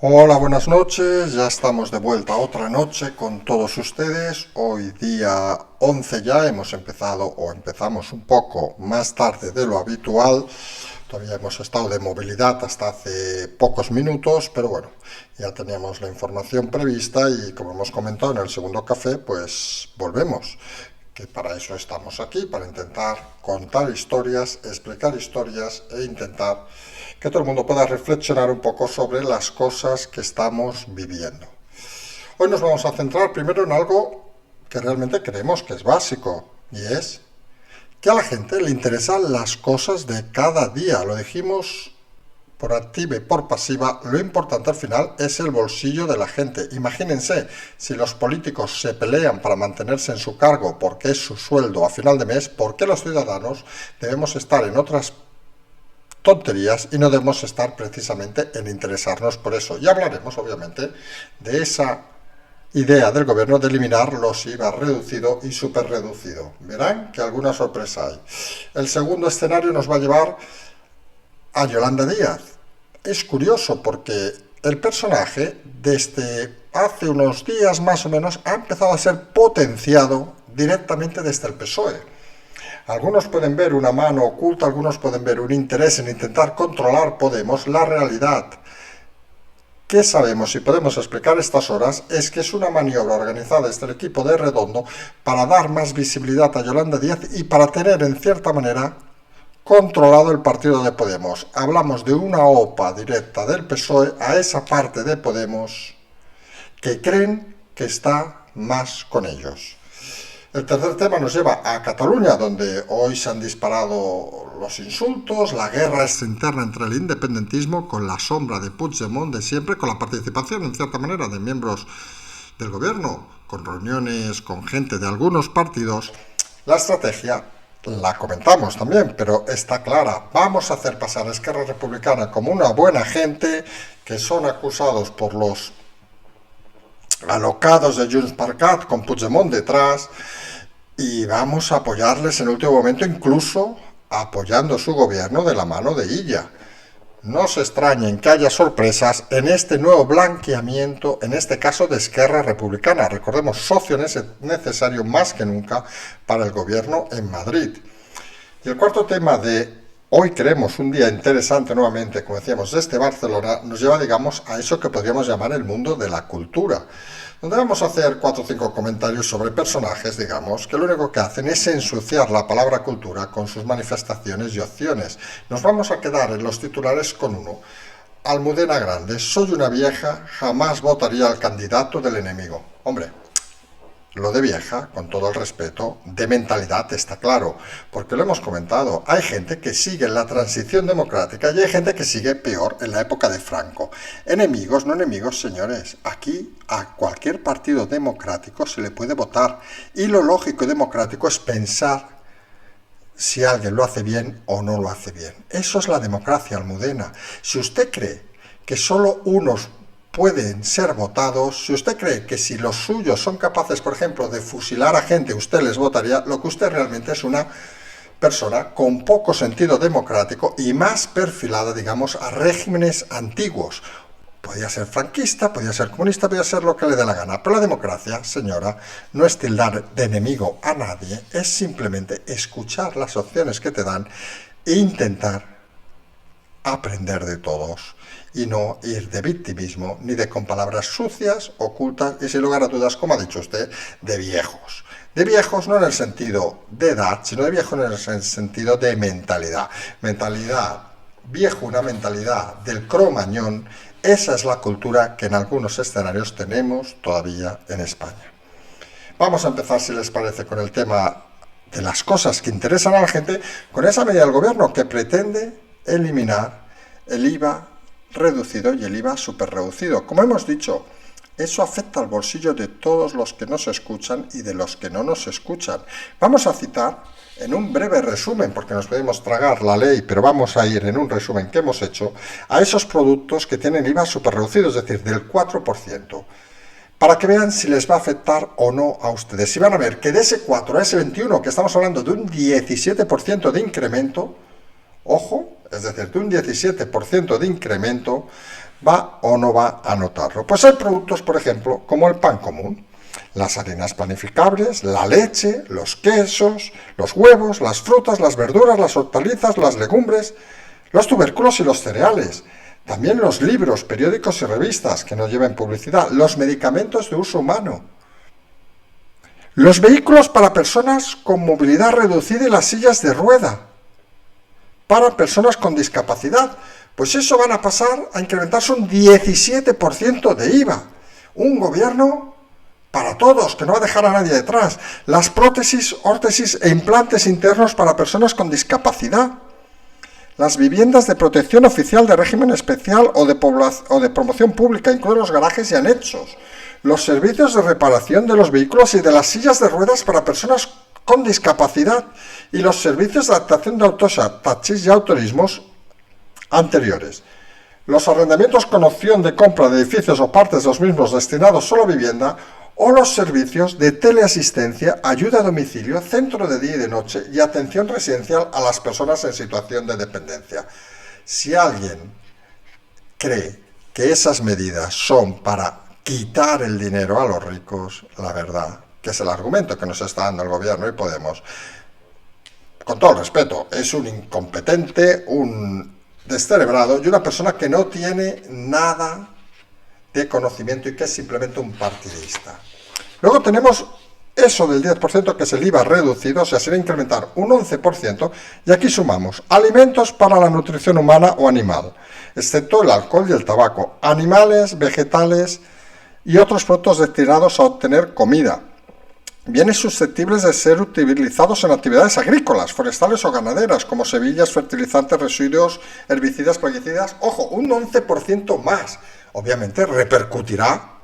Hola, buenas noches. Ya estamos de vuelta otra noche con todos ustedes. Hoy día 11 ya hemos empezado o empezamos un poco más tarde de lo habitual. Todavía hemos estado de movilidad hasta hace pocos minutos, pero bueno, ya teníamos la información prevista y como hemos comentado en el segundo café, pues volvemos. Que para eso estamos aquí, para intentar contar historias, explicar historias e intentar que todo el mundo pueda reflexionar un poco sobre las cosas que estamos viviendo. Hoy nos vamos a centrar primero en algo que realmente creemos que es básico, y es que a la gente le interesan las cosas de cada día. Lo dijimos por activa y por pasiva, lo importante al final es el bolsillo de la gente. Imagínense, si los políticos se pelean para mantenerse en su cargo porque es su sueldo a final de mes, ¿por qué los ciudadanos debemos estar en otras tonterías y no debemos estar precisamente en interesarnos por eso? Y hablaremos, obviamente, de esa idea del gobierno de eliminar los IVA reducido y super reducido. Verán que alguna sorpresa hay. El segundo escenario nos va a llevar a Yolanda Díaz. Es curioso porque el personaje desde hace unos días más o menos ha empezado a ser potenciado directamente desde el PSOE. Algunos pueden ver una mano oculta, algunos pueden ver un interés en intentar controlar Podemos. La realidad que sabemos y podemos explicar a estas horas es que es una maniobra organizada desde el equipo de Redondo para dar más visibilidad a Yolanda Díaz y para tener en cierta manera controlado el partido de Podemos. Hablamos de una OPA directa del PSOE a esa parte de Podemos que creen que está más con ellos. El tercer tema nos lleva a Cataluña, donde hoy se han disparado los insultos, la guerra es interna entre el independentismo, con la sombra de Puigdemont de siempre, con la participación, en cierta manera, de miembros del gobierno, con reuniones con gente de algunos partidos. La estrategia la comentamos también, pero está clara. Vamos a hacer pasar a Esquerra Republicana como una buena gente, que son acusados por los alocados de Junts per Cat con Puigdemont detrás, y vamos a apoyarles en el último momento, incluso apoyando su gobierno de la mano de Illa. No se extrañen que haya sorpresas en este nuevo blanqueamiento, en este caso de Esquerra Republicana. Recordemos, socio necesario más que nunca para el gobierno en Madrid. Y el cuarto tema de hoy creemos un día interesante nuevamente, como decíamos, desde Barcelona, nos lleva, digamos, a eso que podríamos llamar el mundo de la cultura, donde vamos a hacer 4 o 5 comentarios sobre personajes, digamos, que lo único que hacen es ensuciar la palabra cultura con sus manifestaciones y opciones. Nos vamos a quedar en los titulares con uno. Almudena Grandes: soy una vieja, jamás votaría al candidato del enemigo. Hombre, lo de vieja, con todo el respeto, de mentalidad está claro, porque lo hemos comentado, hay gente que sigue la transición democrática y hay gente que sigue peor en la época de Franco. Enemigos, no enemigos, señores. Aquí a cualquier partido democrático se le puede votar y lo lógico y democrático es pensar si alguien lo hace bien o no lo hace bien. Eso es la democracia, Almudena. Si usted cree que solo unos pueden ser votados, si usted cree que si los suyos son capaces, por ejemplo, de fusilar a gente, usted les votaría, lo que usted realmente es una persona con poco sentido democrático y más perfilada, digamos, a regímenes antiguos. Podía ser franquista, podía ser comunista, podía ser lo que le dé la gana. Pero la democracia, señora, no es tildar de enemigo a nadie, es simplemente escuchar las opciones que te dan e intentar aprender de todos y no ir de victimismo ni de con palabras sucias, ocultas y sin lugar a dudas, como ha dicho usted, de viejos. De viejos no en el sentido de edad, sino de viejos en el sentido de mentalidad. Mentalidad viejo, una mentalidad del cromañón. Esa es la cultura que en algunos escenarios tenemos todavía en España. Vamos a empezar, si les parece, con el tema de las cosas que interesan a la gente, con esa medida del gobierno que pretende eliminar el IVA reducido y el IVA super reducido. Como hemos dicho, eso afecta al bolsillo de todos los que nos escuchan y de los que no nos escuchan. Vamos a citar en un breve resumen, porque nos podemos tragar la ley, pero vamos a ir en un resumen que hemos hecho, a esos productos que tienen IVA super reducido, es decir, del 4%. Para que vean si les va a afectar o no a ustedes. Si van a ver que de ese 4 a ese 21, que estamos hablando de un 17% de incremento, ojo, es decir, de un 17% de incremento, ¿Va o no va a notarlo? Pues hay productos, por ejemplo, como el pan común, las harinas panificables, la leche, los quesos, los huevos, las frutas, las verduras, las hortalizas, las legumbres, los tubérculos y los cereales. También los libros, periódicos y revistas que no lleven publicidad, los medicamentos de uso humano, los vehículos para personas con movilidad reducida y las sillas de rueda para personas con discapacidad. Pues eso van a pasar a incrementarse un 17% de IVA. Un gobierno para todos, que no va a dejar a nadie detrás. Las prótesis, órtesis e implantes internos para personas con discapacidad. Las viviendas de protección oficial de régimen especial o de promoción pública, incluidos los garajes y anexos. Los servicios de reparación de los vehículos y de las sillas de ruedas para personas con discapacidad. Y los servicios de adaptación de autos, taxis y autorismos anteriores. Los arrendamientos con opción de compra de edificios o partes de los mismos destinados solo a vivienda, o los servicios de teleasistencia, ayuda a domicilio, centro de día y de noche y atención residencial a las personas en situación de dependencia. Si alguien cree que esas medidas son para quitar el dinero a los ricos, la verdad, que es el argumento que nos está dando el gobierno y Podemos, con todo el respeto, es un incompetente, un descerebrado y una persona que no tiene nada de conocimiento y que es simplemente un partidista. Luego tenemos eso del 10% que es el IVA reducido, o sea, se va a incrementar un 11%, y aquí sumamos alimentos para la nutrición humana o animal, excepto el alcohol y el tabaco, animales, vegetales y otros productos destinados a obtener comida, bienes susceptibles de ser utilizados en actividades agrícolas, forestales o ganaderas, como semillas, fertilizantes, residuos, herbicidas, plaguicidas. Ojo, un 11% más. Obviamente repercutirá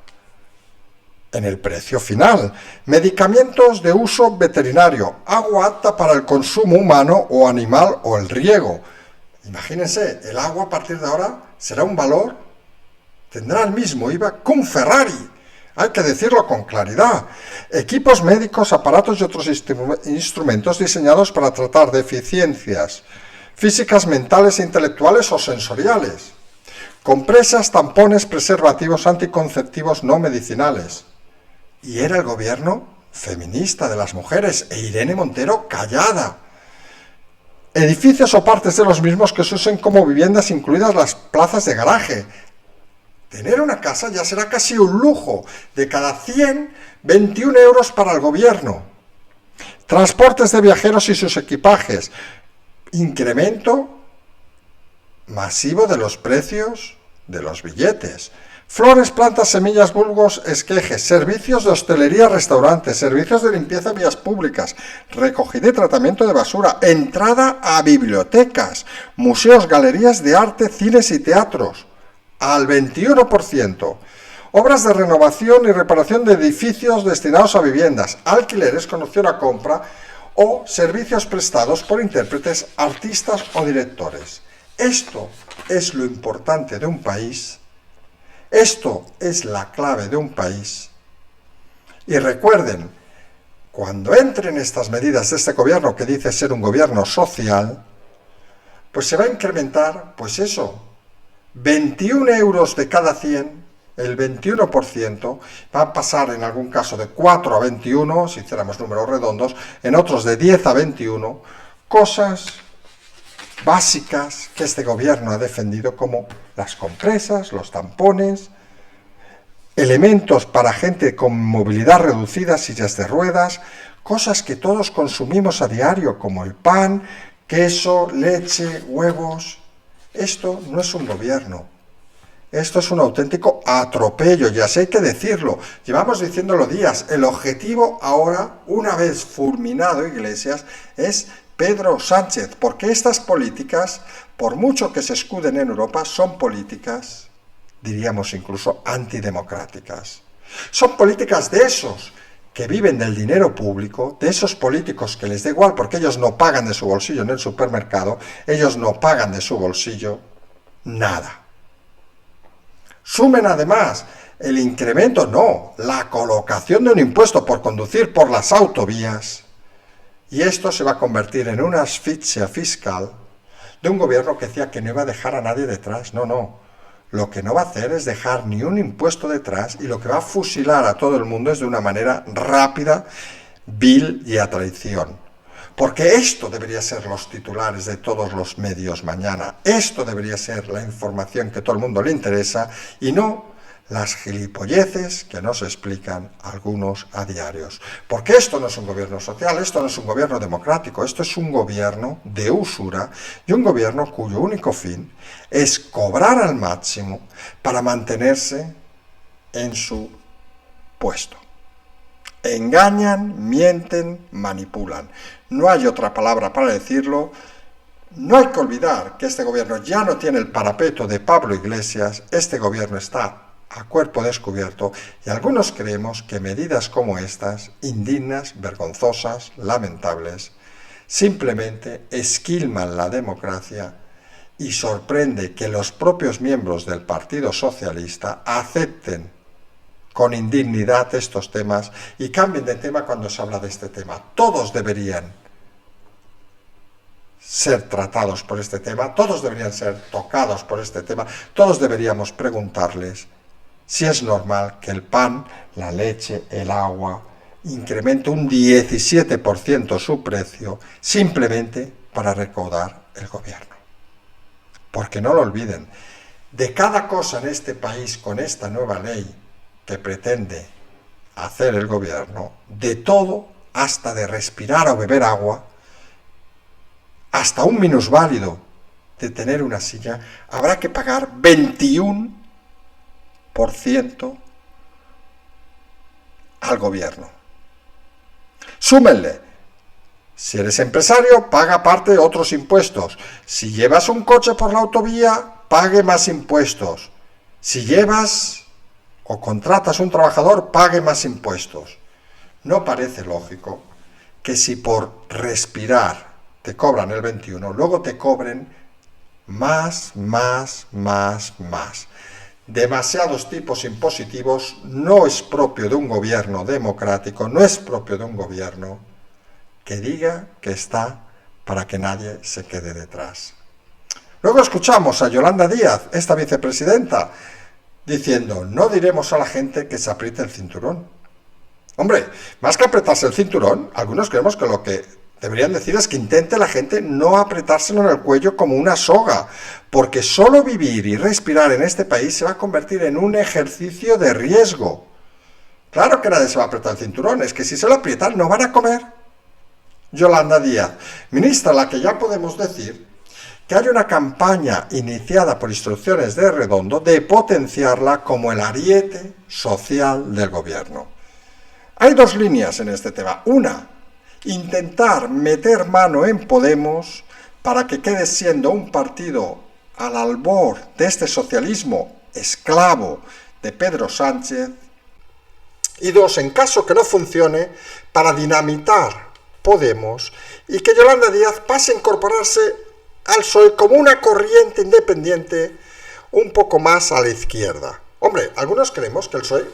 en el precio final. Medicamentos de uso veterinario, agua apta para el consumo humano o animal o el riego. Imagínense, el agua a partir de ahora será un valor, tendrá el mismo IVA que un Ferrari. Hay que decirlo con claridad. Equipos médicos, aparatos y otros instrumentos diseñados para tratar deficiencias físicas, mentales, intelectuales o sensoriales. Compresas, tampones, preservativos, anticonceptivos no medicinales. Y era el gobierno feminista de las mujeres, e Irene Montero callada. Edificios o partes de los mismos que se usen como viviendas, incluidas las plazas de garaje. Tener una casa ya será casi un lujo. De cada 100, 21 euros para el gobierno. Transportes de viajeros y sus equipajes. Incremento masivo de los precios de los billetes. Flores, plantas, semillas, bulbos, esquejes, servicios de hostelería, restaurantes, servicios de limpieza en vías públicas, recogida y tratamiento de basura, entrada a bibliotecas, museos, galerías de arte, cines y teatros, al 21%. Obras de renovación y reparación de edificios destinados a viviendas, alquileres con opción a compra o servicios prestados por intérpretes, artistas o directores. Esto es lo importante de un país. Esto es la clave de un país. Y recuerden, cuando entren estas medidas de este gobierno que dice ser un gobierno social, pues se va a incrementar, pues eso, 21 euros de cada 100, el 21%, va a pasar en algún caso de 4 a 21, si hiciéramos números redondos, en otros de 10 a 21, cosas básicas que este gobierno ha defendido, como las compresas, los tampones, elementos para gente con movilidad reducida, sillas de ruedas, cosas que todos consumimos a diario, como el pan, queso, leche, huevos. Esto no es un gobierno. Esto es un auténtico atropello, y así hay que decirlo. Llevamos diciéndolo días. El objetivo ahora, una vez fulminado Iglesias, es Pedro Sánchez, porque estas políticas, por mucho que se escuden en Europa, son políticas, diríamos incluso, antidemocráticas. Son políticas de esos que viven del dinero público, de esos políticos que les da igual porque ellos no pagan de su bolsillo en el supermercado, ellos no pagan de su bolsillo nada. Sumen además el incremento, no, la colocación de un impuesto por conducir por las autovías, y esto se va a convertir en una asfixia fiscal de un gobierno que decía que no iba a dejar a nadie detrás. No, no. lo que no va a hacer es dejar ni un impuesto detrás, y lo que va a fusilar a todo el mundo es de una manera rápida, vil y a traición. Porque esto debería ser los titulares de todos los medios mañana. Esto debería ser la información que a todo el mundo le interesa, y no las gilipolleces que nos explican algunos a diarios. Porque esto no es un gobierno social, esto no es un gobierno democrático, esto es un gobierno de usura, y un gobierno cuyo único fin es cobrar al máximo para mantenerse en su puesto. Engañan, mienten, manipulan. No hay otra palabra para decirlo. No hay que olvidar que este gobierno ya no tiene el parapeto de Pablo Iglesias. Este gobierno está a cuerpo descubierto, y algunos creemos que medidas como estas, indignas, vergonzosas, lamentables, simplemente esquilman la democracia, y sorprende que los propios miembros del Partido Socialista acepten con indignidad estos temas y cambien de tema cuando se habla de este tema. Todos deberían ser tratados por este tema, todos deberían ser tocados por este tema, todos deberíamos preguntarles si es normal que el pan, la leche, el agua incremente un 17% su precio simplemente para recaudar el gobierno. Porque no lo olviden, de cada cosa en este país con esta nueva ley que pretende hacer el gobierno, de todo, hasta de respirar o beber agua, hasta un minusválido de tener una silla, habrá que pagar 21% al gobierno. Súmenle. Si eres empresario, paga aparte de otros impuestos. Si llevas un coche por la autovía, pague más impuestos. Si llevas o contratas un trabajador, pague más impuestos. No parece lógico que si por respirar te cobran el 21, luego te cobren más. Demasiados tipos impositivos no es propio de un gobierno democrático, no es propio de un gobierno que diga que está para que nadie se quede detrás. Luego escuchamos a Yolanda Díaz, esta vicepresidenta, diciendo: no diremos a la gente que se apriete el cinturón. Hombre, más que apretarse el cinturón, algunos creemos que lo que deberían decir es que intente la gente no apretárselo en el cuello como una soga, porque solo vivir y respirar en este país se va a convertir en un ejercicio de riesgo. Claro que nadie se va a apretar el cinturón, es que si se lo aprietan no van a comer. Yolanda Díaz, ministra, la que ya podemos decir que hay una campaña iniciada por instrucciones de Redondo de potenciarla como el ariete social del gobierno. Hay dos líneas en este tema. Una, intentar meter mano en Podemos para que quede siendo un partido al albor de este socialismo esclavo de Pedro Sánchez. Y dos, en caso que no funcione, para dinamitar Podemos y que Yolanda Díaz pase a incorporarse al PSOE como una corriente independiente un poco más a la izquierda. Hombre, algunos creemos que el PSOE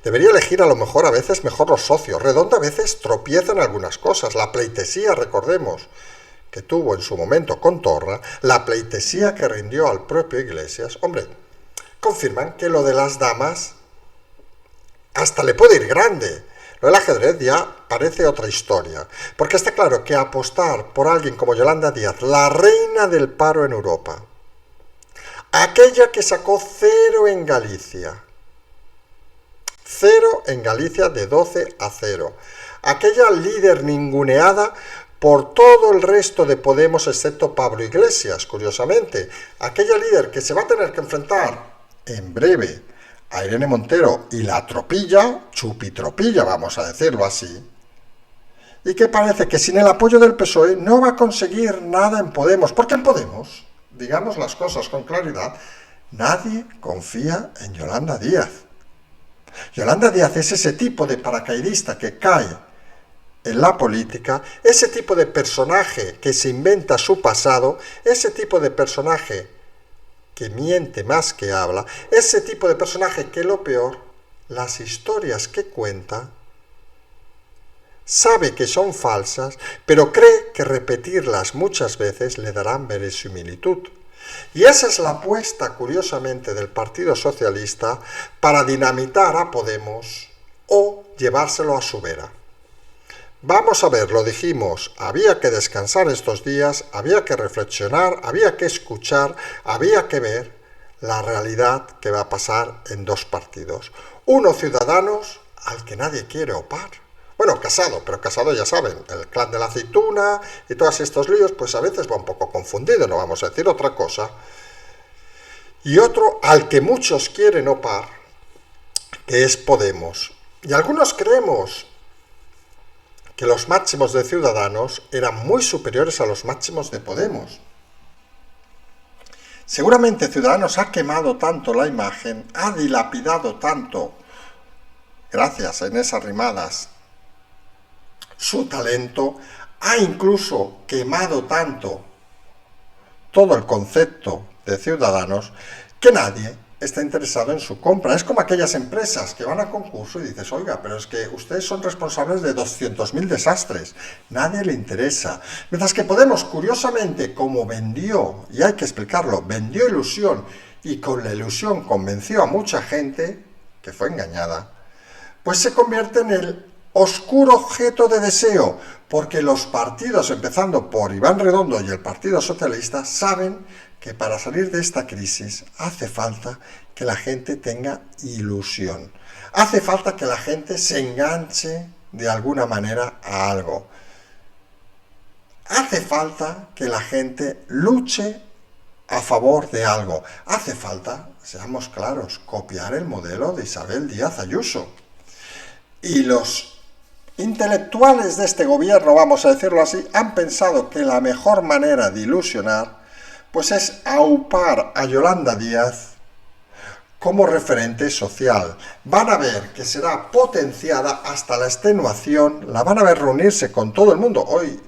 debería elegir a lo mejor a veces mejor los socios. Redondo a veces tropieza en algunas cosas. La pleitesía, recordemos, que tuvo en su momento con Torra, la pleitesía que rindió al propio Iglesias, hombre, confirman que lo de las damas hasta le puede ir grande. Lo del ajedrez ya parece otra historia, porque está claro que apostar por alguien como Yolanda Díaz, la reina del paro en Europa, aquella que sacó cero en Galicia de 12-0, aquella líder ninguneada por todo el resto de Podemos excepto Pablo Iglesias, curiosamente, aquella líder que se va a tener que enfrentar en breve a Irene Montero y la tropilla, chupitropilla, vamos a decirlo así, y que parece que sin el apoyo del PSOE no va a conseguir nada en Podemos, porque en Podemos, digamos las cosas con claridad, nadie confía en Yolanda Díaz. Yolanda Díaz es ese tipo de paracaidista que cae en la política, ese tipo de personaje que se inventa su pasado, ese tipo de personaje que miente más que habla, ese tipo de personaje que lo peor, las historias que cuenta, sabe que son falsas, pero cree que repetirlas muchas veces le darán verosimilitud. Y esa es la apuesta, curiosamente, del Partido Socialista para dinamitar a Podemos o llevárselo a su vera. Vamos a ver, lo dijimos, había que descansar estos días, había que reflexionar, había que escuchar, había que ver la realidad que va a pasar en dos partidos. Uno, Ciudadanos, al que nadie quiere opar. Bueno, Casado, pero Casado ya saben, el clan de la aceituna y todos estos líos, pues a veces va un poco confundido, no vamos a decir otra cosa. Y otro, al que muchos quieren opar, que es Podemos. Y algunos creemos que los máximos de Ciudadanos eran muy superiores a los máximos de Podemos. Seguramente Ciudadanos ha quemado tanto la imagen, ha dilapidado tanto, gracias a Inés Arrimadas, su talento, ha incluso quemado tanto todo el concepto de Ciudadanos que nadie está interesado en su compra. Es como aquellas empresas que van a concurso y dices, oiga, pero es que ustedes son responsables de 200.000 desastres. Nadie le interesa. Mientras que Podemos, curiosamente, como vendió, y hay que explicarlo, vendió ilusión y con la ilusión convenció a mucha gente que fue engañada, pues se convierte en el oscuro objeto de deseo, porque los partidos, empezando por Iván Redondo y el Partido Socialista, saben que para salir de esta crisis hace falta que la gente tenga ilusión. Hace falta que la gente se enganche de alguna manera a algo. Hace falta que la gente luche a favor de algo. Hace falta, seamos claros, copiar el modelo de Isabel Díaz Ayuso. Y los intelectuales de este gobierno, vamos a decirlo así, han pensado que la mejor manera de ilusionar pues es aupar a Yolanda Díaz como referente social. Van a ver que será potenciada hasta la extenuación, la van a ver reunirse con todo el mundo. Hoy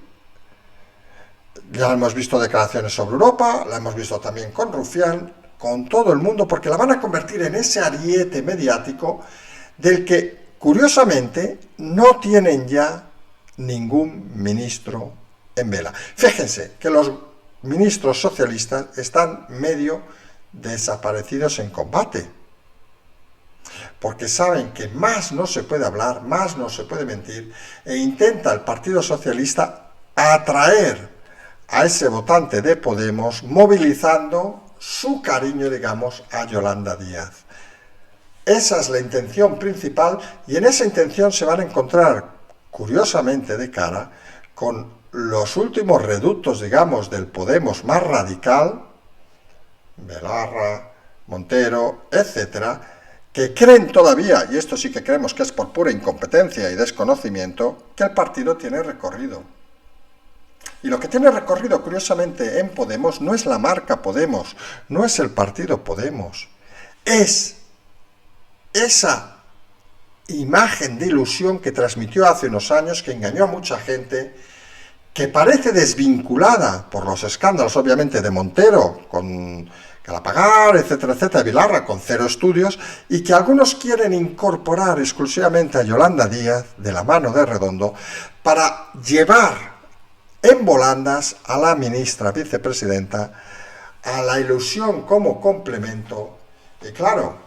ya hemos visto declaraciones sobre Europa, la hemos visto también con Rufián, con todo el mundo, porque la van a convertir en ese ariete mediático del que, curiosamente, no tienen ya ningún ministro en vela. Fíjense que los ministros socialistas están medio desaparecidos en combate, porque saben que más no se puede hablar, más no se puede mentir, e intenta el Partido Socialista atraer a ese votante de Podemos, movilizando su cariño, digamos, a Yolanda Díaz. Esa es la intención principal, y en esa intención se van a encontrar, curiosamente de cara, con los últimos reductos, digamos, del Podemos más radical, Belarra, Montero, etcétera, que creen todavía, y esto sí que creemos que es por pura incompetencia y desconocimiento, que el partido tiene recorrido. Y lo que tiene recorrido, curiosamente, en Podemos no es la marca Podemos, no es el partido Podemos, es esa imagen de ilusión que transmitió hace unos años, que engañó a mucha gente, que parece desvinculada por los escándalos, obviamente, de Montero, con Galapagar, etcétera, etcétera, Vilarra, con cero estudios, y que algunos quieren incorporar exclusivamente a Yolanda Díaz, de la mano de Redondo, para llevar en volandas a la ministra vicepresidenta a la ilusión como complemento. Y claro,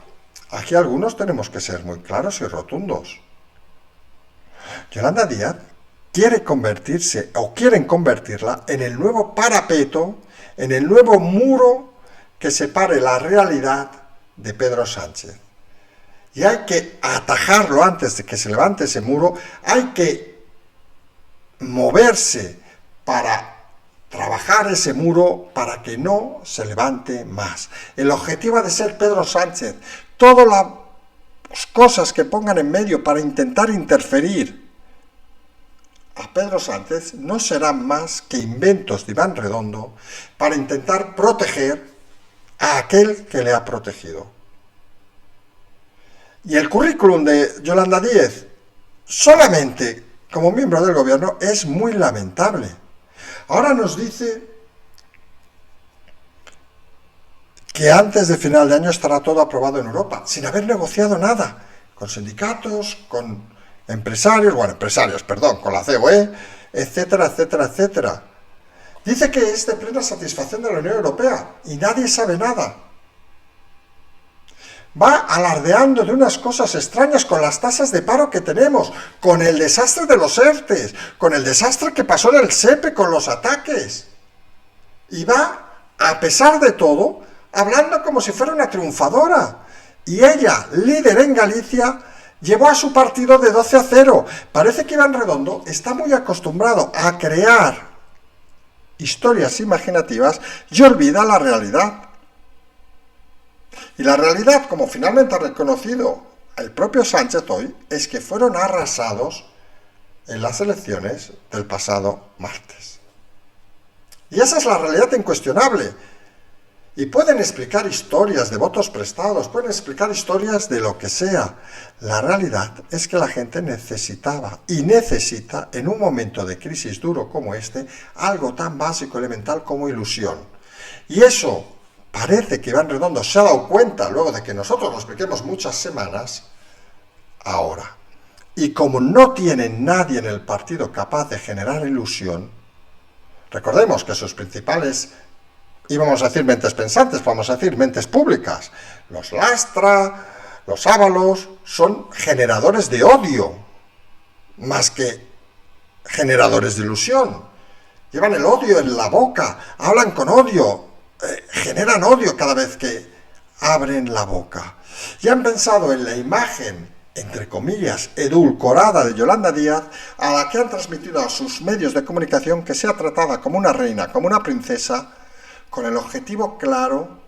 aquí algunos tenemos que ser muy claros y rotundos. Yolanda Díaz quiere convertirse, o quieren convertirla, en el nuevo parapeto, en el nuevo muro que separe la realidad de Pedro Sánchez. Y hay que atajarlo antes de que se levante ese muro, hay que moverse para trabajar ese muro para que no se levante más. El objetivo ha de ser Pedro Sánchez. Todas las cosas que pongan en medio para intentar interferir a Pedro Sánchez no serán más que inventos de Iván Redondo para intentar proteger a aquel que le ha protegido. Y el currículum de Yolanda Díaz, solamente como miembro del gobierno, es muy lamentable. Ahora nos dice que antes de final de año estará todo aprobado en Europa, sin haber negociado nada, con sindicatos, con con la COE, etcétera, etcétera, etcétera. Dice que es de plena satisfacción de la Unión Europea y nadie sabe nada. Va alardeando de unas cosas extrañas con las tasas de paro que tenemos, con el desastre de los ERTEs, con el desastre que pasó en el SEPE con los ataques. Y va, a pesar de todo, hablando como si fuera una triunfadora. Y ella, líder en Galicia, llevó a su partido de 12-0. Parece que Iván Redondo está muy acostumbrado a crear historias imaginativas y olvida la realidad. Y la realidad, como finalmente ha reconocido el propio Sánchez hoy, es que fueron arrasados en las elecciones del pasado martes. Y esa es la realidad incuestionable. Y pueden explicar historias de votos prestados, pueden explicar historias de lo que sea. La realidad es que la gente necesitaba y necesita, en un momento de crisis duro como este, algo tan básico, elemental como ilusión. Y eso parece que Iván Redondo se ha dado cuenta, luego de que nosotros lo expliquemos muchas semanas, ahora. Y como no tiene nadie en el partido capaz de generar ilusión, recordemos que sus principales, íbamos a decir mentes pensantes, vamos a decir mentes públicas, los Lastra, los Ábalos, son generadores de odio, más que generadores de ilusión. Llevan el odio en la boca, hablan con odio, generan odio cada vez que abren la boca. Y han pensado en la imagen, entre comillas, edulcorada de Yolanda Díaz, a la que han transmitido a sus medios de comunicación que sea tratada como una reina, como una princesa, con el objetivo claro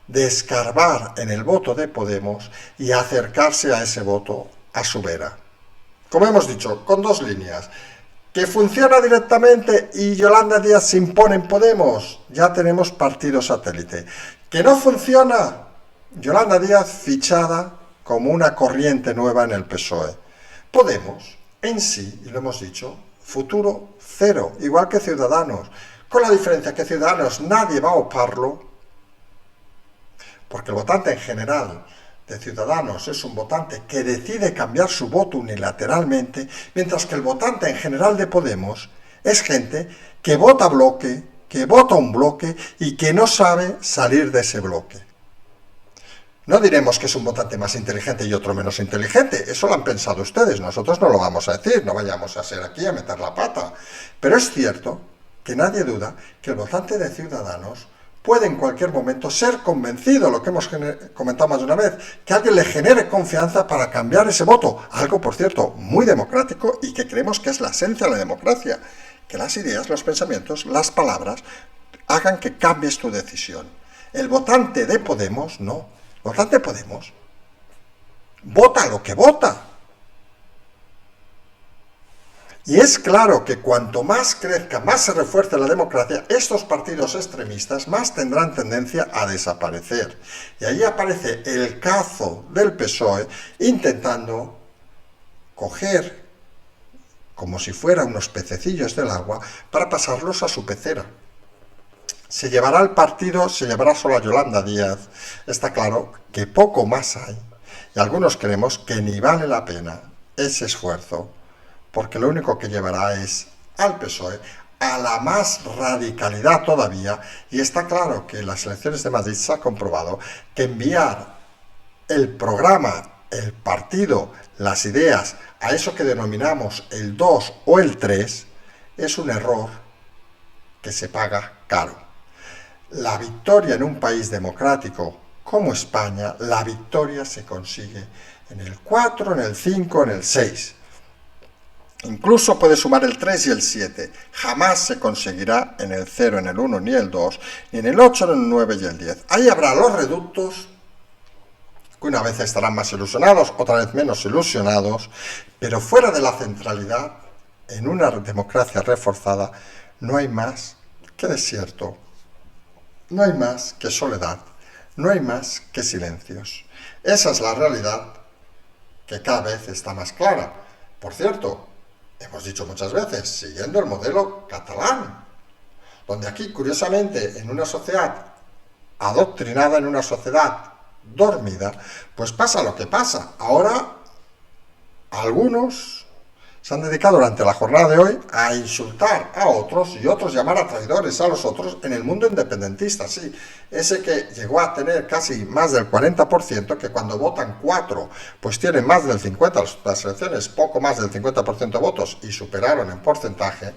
de escarbar en el voto de Podemos y acercarse a ese voto a su vera. Como hemos dicho, con dos líneas. Que funciona directamente y Yolanda Díaz se impone en Podemos, ya tenemos partido satélite. Que no funciona, Yolanda Díaz fichada como una corriente nueva en el PSOE. Podemos, en sí, y lo hemos dicho, futuro cero, igual que Ciudadanos, con la diferencia que Ciudadanos nadie va a oparlo, porque el votante en general de Ciudadanos es un votante que decide cambiar su voto unilateralmente, mientras que el votante en general de Podemos es gente que vota bloque, que vota un bloque y que no sabe salir de ese bloque. No diremos que es un votante más inteligente y otro menos inteligente, eso lo han pensado ustedes, nosotros no lo vamos a decir, no vayamos a ser aquí a meter la pata. Pero es cierto que nadie duda que el votante de Ciudadanos puede en cualquier momento ser convencido, lo que hemos comentado más de una vez, que alguien le genere confianza para cambiar ese voto, algo por cierto muy democrático y que creemos que es la esencia de la democracia, que las ideas, los pensamientos, las palabras hagan que cambies tu decisión. El votante de Podemos no, el votante de Podemos vota lo que vota. Y es claro que cuanto más crezca, más se refuerce la democracia, estos partidos extremistas más tendrán tendencia a desaparecer. Y ahí aparece el cazo del PSOE intentando coger, como si fuera unos pececillos del agua, para pasarlos a su pecera. Se llevará el partido, se llevará solo a Yolanda Díaz. Está claro que poco más hay. Y algunos creemos que ni vale la pena ese esfuerzo, porque lo único que llevará es al PSOE a la más radicalidad todavía, y está claro que en las elecciones de Madrid se ha comprobado que enviar el programa, el partido, las ideas a eso que denominamos el 2 o el 3 es un error que se paga caro. La victoria en un país democrático como España, la victoria se consigue en el 4, en el 5, en el 6. Incluso puede sumar el 3 y el 7. Jamás se conseguirá en el 0, en el 1, ni el 2, ni en el 8, ni en el 9 y el 10. Ahí habrá los reductos, que una vez estarán más ilusionados, otra vez menos ilusionados, pero fuera de la centralidad, en una democracia reforzada, no hay más que desierto, no hay más que soledad, no hay más que silencios. Esa es la realidad que cada vez está más clara. Por cierto, hemos dicho muchas veces, siguiendo el modelo catalán, donde aquí, curiosamente, en una sociedad adoctrinada, en una sociedad dormida, pues pasa lo que pasa. Ahora, algunos Se han dedicado durante la jornada de hoy a insultar a otros y otros llamar a traidores a los otros en el mundo independentista, sí. Ese que llegó a tener casi más del 40%, que cuando votan 4, pues tienen más del 50%, las elecciones poco más del 50% de votos y superaron en porcentaje,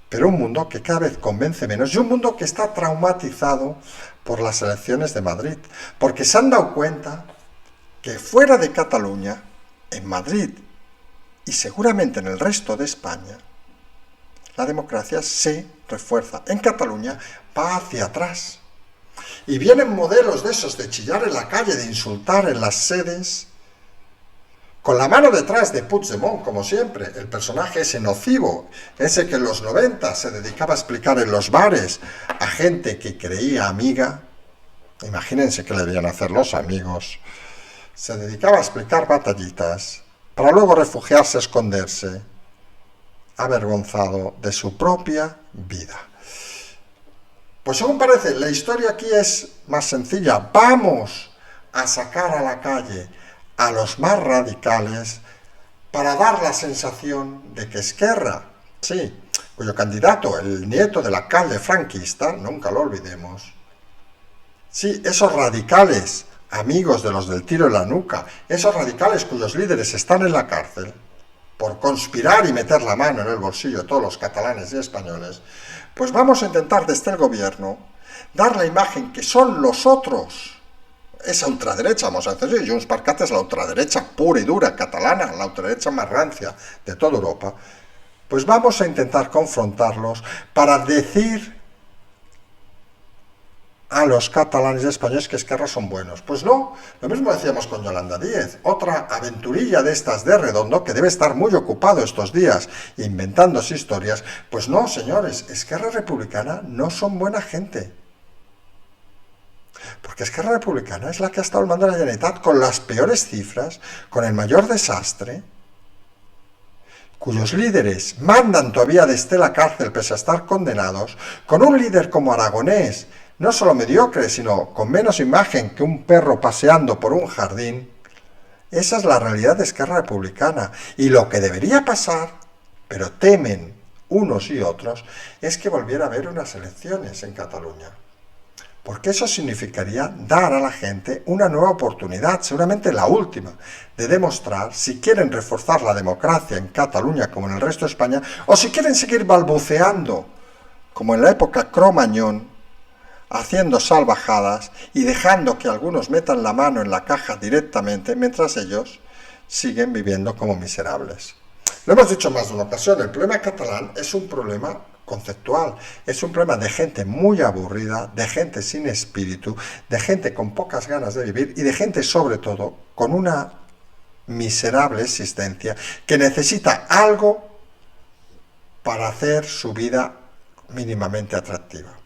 pero un mundo que cada vez convence menos y un mundo que está traumatizado por las elecciones de Madrid, porque se han dado cuenta que fuera de Cataluña, en Madrid, y seguramente en el resto de España, la democracia se refuerza. En Cataluña va hacia atrás. Y vienen modelos de esos de chillar en la calle, de insultar en las sedes, con la mano detrás de Puigdemont, como siempre, el personaje ese nocivo, ese que en los 90 se dedicaba a explicar en los bares a gente que creía amiga. Imagínense qué le debían hacer los amigos. Se dedicaba a explicar batallitas, para luego refugiarse, esconderse, avergonzado de su propia vida. Pues según parece, la historia aquí es más sencilla. Vamos a sacar a la calle a los más radicales para dar la sensación de que Esquerra, sí, cuyo candidato, el nieto del alcalde franquista, nunca lo olvidemos, sí, esos radicales amigos de los del tiro en la nuca, esos radicales cuyos líderes están en la cárcel por conspirar y meter la mano en el bolsillo de todos los catalanes y españoles, pues vamos a intentar desde el gobierno dar la imagen que son los otros, esa ultraderecha, vamos a decir, Junts per Cat es la ultraderecha pura y dura catalana, la ultraderecha más rancia de toda Europa, pues vamos a intentar confrontarlos para decir a los catalanes y españoles que Esquerra son buenos. Pues no, lo mismo decíamos con Yolanda Díez, otra aventurilla de estas de Redondo, que debe estar muy ocupado estos días inventándose historias. Pues no, señores, Esquerra Republicana no son buena gente. Porque Esquerra Republicana es la que ha estado al mando de la Generalitat con las peores cifras, con el mayor desastre, cuyos líderes mandan todavía desde la cárcel pese a estar condenados, con un líder como Aragonés, no solo mediocre, sino con menos imagen que un perro paseando por un jardín. Esa es la realidad de Esquerra Republicana. Y lo que debería pasar, pero temen unos y otros, es que volviera a haber unas elecciones en Cataluña. Porque eso significaría dar a la gente una nueva oportunidad, seguramente la última, de demostrar si quieren reforzar la democracia en Cataluña como en el resto de España, o si quieren seguir balbuceando, como en la época Cromañón, haciendo salvajadas y dejando que algunos metan la mano en la caja directamente, mientras ellos siguen viviendo como miserables. Lo hemos dicho más de una ocasión, el problema catalán es un problema conceptual, es un problema de gente muy aburrida, de gente sin espíritu, de gente con pocas ganas de vivir y de gente sobre todo con una miserable existencia que necesita algo para hacer su vida mínimamente atractiva.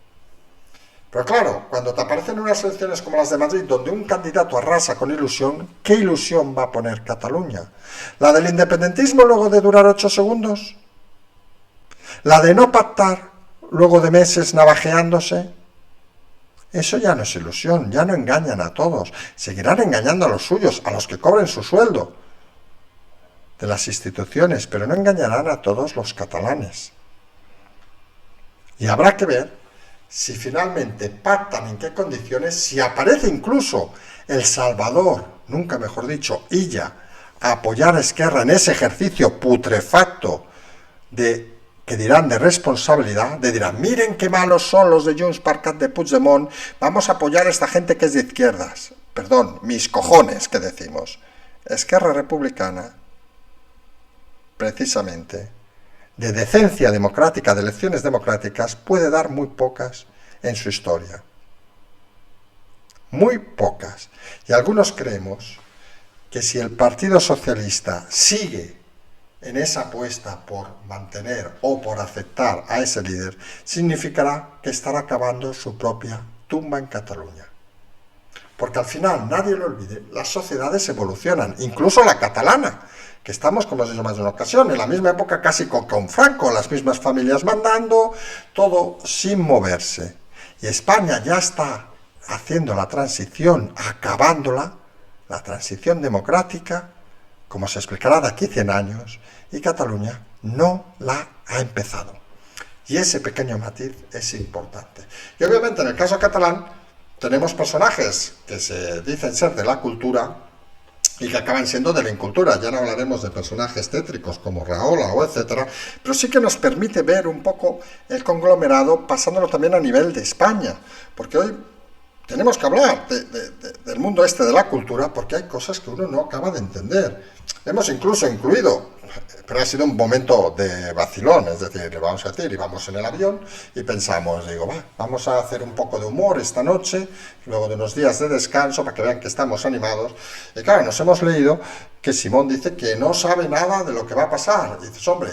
Pero claro, cuando te aparecen unas elecciones como las de Madrid, donde un candidato arrasa con ilusión, ¿qué ilusión va a poner Cataluña? ¿La del independentismo luego de durar 8 segundos? ¿La de no pactar luego de meses navajeándose? Eso ya no es ilusión, ya no engañan a todos. Seguirán engañando a los suyos, a los que cobren su sueldo de las instituciones, pero no engañarán a todos los catalanes. Y habrá que ver si finalmente pactan en qué condiciones, si aparece incluso El Salvador, nunca mejor dicho, Illa, a apoyar a Esquerra en ese ejercicio putrefacto de, que dirán, de responsabilidad, de dirán, miren qué malos son los de Junts per Cat de Puigdemont, vamos a apoyar a esta gente que es de izquierdas. Perdón, mis cojones, que decimos. Esquerra Republicana, precisamente, de decencia democrática, de elecciones democráticas, puede dar muy pocas en su historia. Muy pocas. Y algunos creemos que si el Partido Socialista sigue en esa apuesta por mantener o por aceptar a ese líder, significará que estará acabando su propia tumba en Cataluña. Porque al final, nadie lo olvide, las sociedades evolucionan, incluso la catalana, que estamos, como os he dicho más de una ocasión, en la misma época casi con Franco, las mismas familias mandando, todo sin moverse. Y España ya está haciendo la transición, acabándola, la transición democrática, como se explicará de aquí 100 años, y Cataluña no la ha empezado. Y ese pequeño matiz es importante. Y obviamente en el caso catalán tenemos personajes que se dicen ser de la cultura y que acaban siendo de la incultura. Ya no hablaremos de personajes tétricos como Rahola o etcétera, pero sí que nos permite ver un poco el conglomerado pasándolo también a nivel de España, porque hoy tenemos que hablar del mundo este de la cultura porque hay cosas que uno no acaba de entender. Hemos incluso incluido, pero ha sido un momento de vacilón, es decir, vamos a decir, íbamos en el avión y pensamos, digo, vamos a hacer un poco de humor esta noche, luego de unos días de descanso para que vean que estamos animados. Y claro, nos hemos leído que Simón dice que no sabe nada de lo que va a pasar. Y dices, hombre,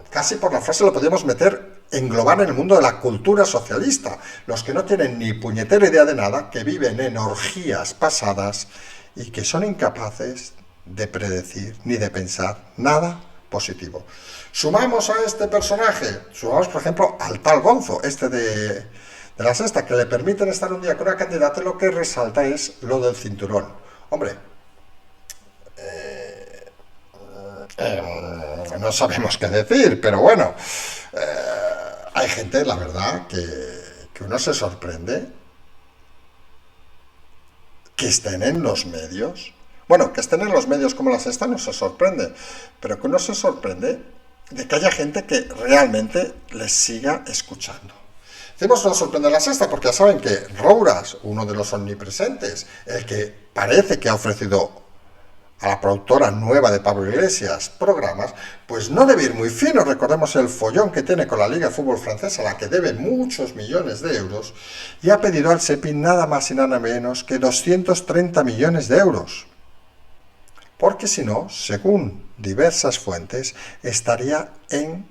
casi por la frase lo podríamos englobar en el mundo de la cultura socialista, los que no tienen ni puñetera idea de nada, que viven en orgías pasadas y que son incapaces de predecir ni de pensar nada positivo. Sumamos a este personaje, sumamos por ejemplo al tal Gonzo, este de la Sexta, que le permiten estar un día con una candidata, y lo que resalta es lo del cinturón. Hombre, no sabemos qué decir, pero bueno, hay gente, la verdad, que uno se sorprende que estén en los medios. Bueno, que estén en los medios como La Sexta no se sorprende, pero que uno se sorprende de que haya gente que realmente les siga escuchando. Decimos no sorprende La Sexta porque ya saben que Rouras, uno de los omnipresentes, el que parece que ha ofrecido a la productora nueva de Pablo Iglesias programas, pues no debe ir muy fino. Recordemos el follón que tiene con la Liga de Fútbol Francesa, a la que debe muchos millones de euros, y ha pedido al SEPI nada más y nada menos que 230 millones de euros. Porque si no, según diversas fuentes, estaría en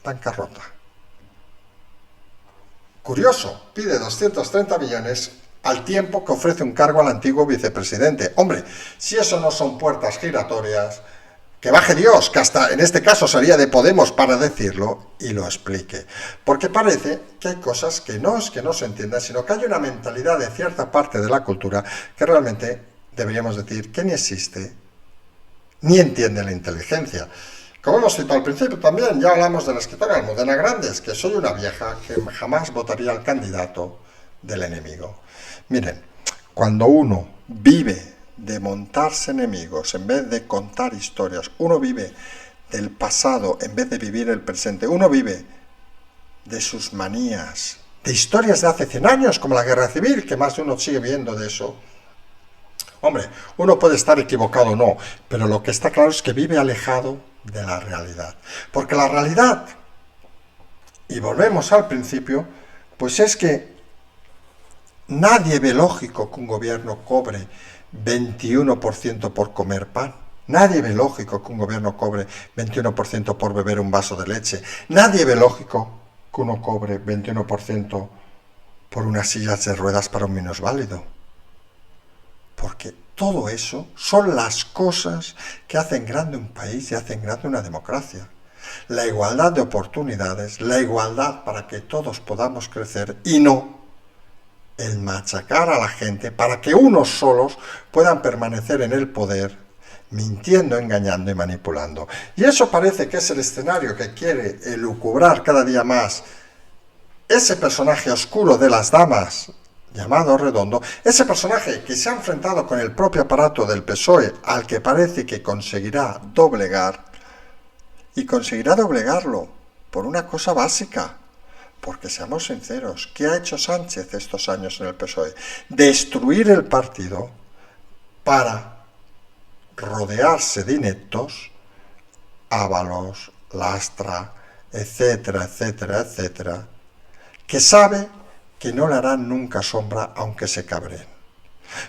bancarrota. Curioso, pide 230 millones al tiempo que ofrece un cargo al antiguo vicepresidente. Hombre, si eso no son puertas giratorias, que baje Dios, que hasta en este caso sería de Podemos para decirlo y lo explique. Porque parece que hay cosas que no es que no se entiendan, sino que hay una mentalidad de cierta parte de la cultura que realmente deberíamos decir que ni existe, ni entiende la inteligencia. Como hemos citado al principio también, ya hablamos de la escritora Almudena Grandes, que soy una vieja que jamás votaría al candidato del enemigo. Miren, cuando uno vive de montarse enemigos en vez de contar historias, uno vive del pasado en vez de vivir el presente, uno vive de sus manías, de historias de hace 100 años, como la Guerra Civil, que más de uno sigue viendo de eso. Hombre, uno puede estar equivocado o no, pero lo que está claro es que vive alejado de la realidad. Porque la realidad, y volvemos al principio, pues es que nadie ve lógico que un gobierno cobre 21% por comer pan. Nadie ve lógico que un gobierno cobre 21% por beber un vaso de leche. Nadie ve lógico que uno cobre 21% por unas sillas de ruedas para un minusválido. Porque todo eso son las cosas que hacen grande un país y hacen grande una democracia. La igualdad de oportunidades, la igualdad para que todos podamos crecer y no el machacar a la gente para que unos solos puedan permanecer en el poder, mintiendo, engañando y manipulando. Y eso parece que es el escenario que quiere elucubrar cada día más ese personaje oscuro de las damas, llamado Redondo, ese personaje que se ha enfrentado con el propio aparato del PSOE, al que parece que conseguirá doblegar, y conseguirá doblegarlo por una cosa básica. Porque seamos sinceros, ¿qué ha hecho Sánchez estos años en el PSOE? Destruir el partido para rodearse de ineptos, Ábalos, Lastra, etcétera, etcétera, etcétera, que sabe que no le harán nunca sombra aunque se cabreen.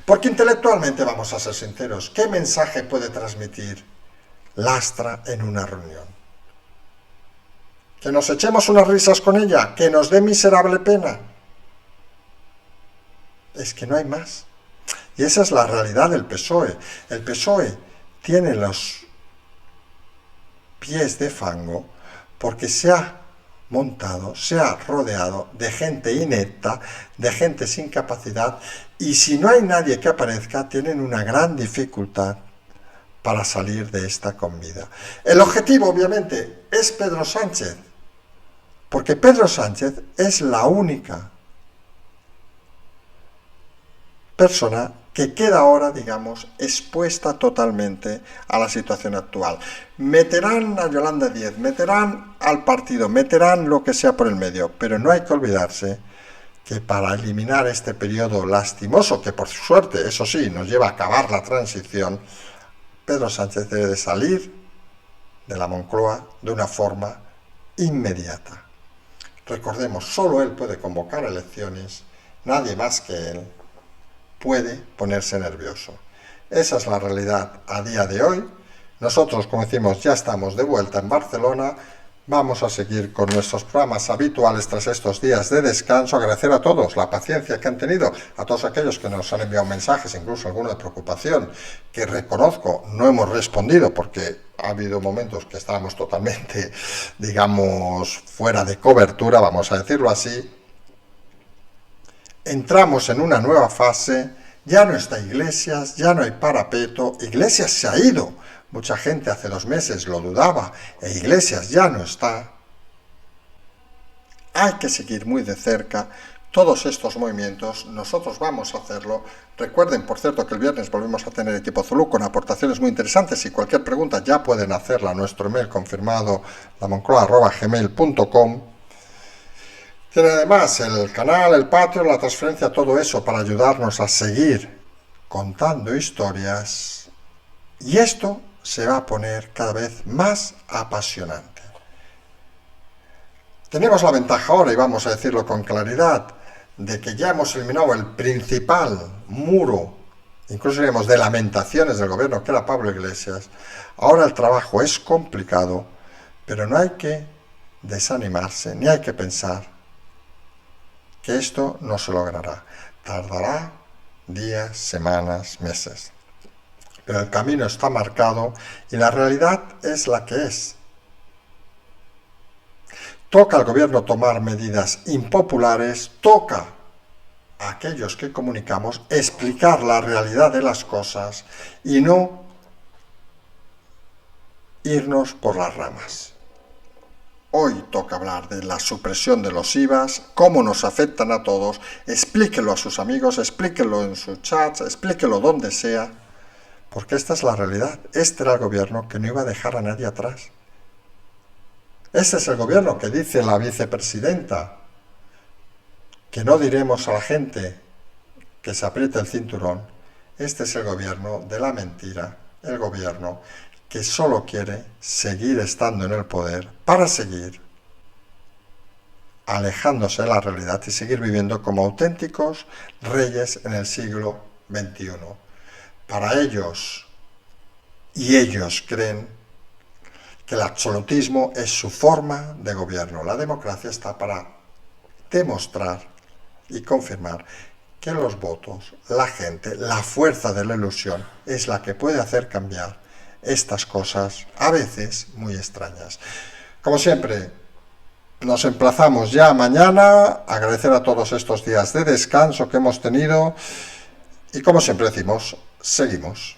Porque intelectualmente, vamos a ser sinceros, ¿qué mensaje puede transmitir Lastra en una reunión? ¿Que nos echemos unas risas con ella? ¿Que nos dé miserable pena? Es que no hay más. Y esa es la realidad del PSOE. El PSOE tiene los pies de fango porque se ha montado, se ha rodeado de gente inepta, de gente sin capacidad, y si no hay nadie que aparezca, tienen una gran dificultad para salir de esta con vida. El objetivo, obviamente, es Pedro Sánchez, porque Pedro Sánchez es la única persona que queda ahora, digamos, expuesta totalmente a la situación actual. Meterán a Yolanda Díez, meterán al partido, meterán lo que sea por el medio, pero no hay que olvidarse que para eliminar este periodo lastimoso, que por suerte, eso sí, nos lleva a acabar la transición, Pedro Sánchez debe de salir de la Moncloa de una forma inmediata. Recordemos, solo él puede convocar elecciones, nadie más que él puede ponerse nervioso. Esa es la realidad a día de hoy. Nosotros, como decimos, ya estamos de vuelta en Barcelona. Vamos a seguir con nuestros programas habituales tras estos días de descanso. Agradecer a todos la paciencia que han tenido, a todos aquellos que nos han enviado mensajes, incluso alguno de preocupación, que reconozco no hemos respondido porque ha habido momentos que estábamos totalmente, digamos, fuera de cobertura, vamos a decirlo así. Entramos en una nueva fase, ya no está Iglesias, ya no hay parapeto, Iglesias se ha ido. Mucha gente hace 2 meses lo dudaba, e Iglesias ya no está. Hay que seguir muy de cerca todos estos movimientos, nosotros vamos a hacerlo. Recuerden, por cierto, que el viernes volvemos a tener equipo Zulú con aportaciones muy interesantes y cualquier pregunta ya pueden hacerla a nuestro email confirmado, lamoncloa@gmail.com. Tiene además el canal, el Patreon, la transferencia, todo eso para ayudarnos a seguir contando historias. Y esto se va a poner cada vez más apasionante. Tenemos la ventaja ahora, y vamos a decirlo con claridad, de que ya hemos eliminado el principal muro, incluso diremos de lamentaciones del gobierno, que era Pablo Iglesias. Ahora el trabajo es complicado, pero no hay que desanimarse, ni hay que pensar que esto no se logrará. Tardará días, semanas, meses. Pero el camino está marcado y la realidad es la que es. Toca al gobierno tomar medidas impopulares, toca a aquellos que comunicamos explicar la realidad de las cosas y no irnos por las ramas. Hoy toca hablar de la supresión de los IVAs, cómo nos afectan a todos, explíquelo a sus amigos, explíquelo en sus chats, explíquelo donde sea, porque esta es la realidad. Este era el gobierno que no iba a dejar a nadie atrás. Este es el gobierno que dice la vicepresidenta, que no diremos a la gente que se apriete el cinturón. Este es el gobierno de la mentira, el gobierno que solo quiere seguir estando en el poder para seguir alejándose de la realidad y seguir viviendo como auténticos reyes en el siglo XXI. Para ellos, y ellos creen que el absolutismo es su forma de gobierno. La democracia está para demostrar y confirmar que los votos, la gente, la fuerza de la ilusión es la que puede hacer cambiar estas cosas, a veces muy extrañas. Como siempre, nos emplazamos ya mañana, agradecer a todos estos días de descanso que hemos tenido y como siempre decimos, seguimos.